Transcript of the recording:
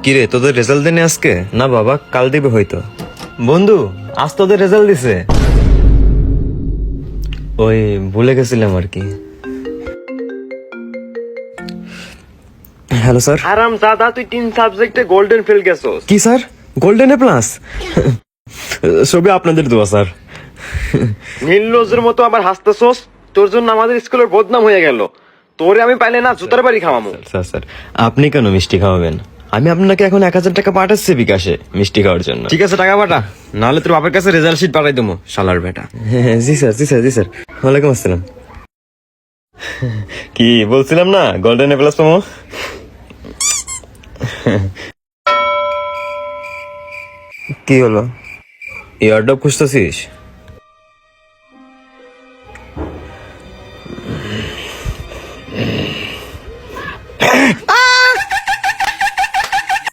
কিরে তোদের রেজাল্ট দেনে আজকে? না বাবা, কাল দিবে হয়তো। বন্ধু, আজ তোদের রেজাল্ট দিছে। ওই ভুলে গেছিলাম আর কি। Hello sir. আরাম দাদা, তুই 3 সাবজেক্টে গোল্ডেন ফেল গেছস। কি স্যার, গোল্ডেন এ প্লাস? সবই আপনাদের দোয়া স্যার। নীললোজের মতো আবার হাসতেছস। তোর জন্য আমাদের স্কুলের বদনাম হয়ে গেল। তোরে আমি পাইলে না জুতার বাড়ি খাওয়ামু। স্যার স্যার, আপনি কেন মিষ্টি খাওয়াবেন? আমি আপনাকে এখন 1000 টাকা পাঠাচ্ছি বিকাশে মিষ্টি খাওয়ার জন্য। ঠিক আছে, টাকা পাঠা, নাহলে তোর বাপের কাছে রেজাল্ট শিট পাঠাই দেবো, শালার বেটা। হ্যাঁ, জি স্যার, জি স্যার, জি স্যার। ওয়ালাইকুম আসসালাম। কি বলছিলাম না, গোল্ডেন এ প্লাস পাবো। কি হলো? ইয়ারডপ খুঁজতেছিস?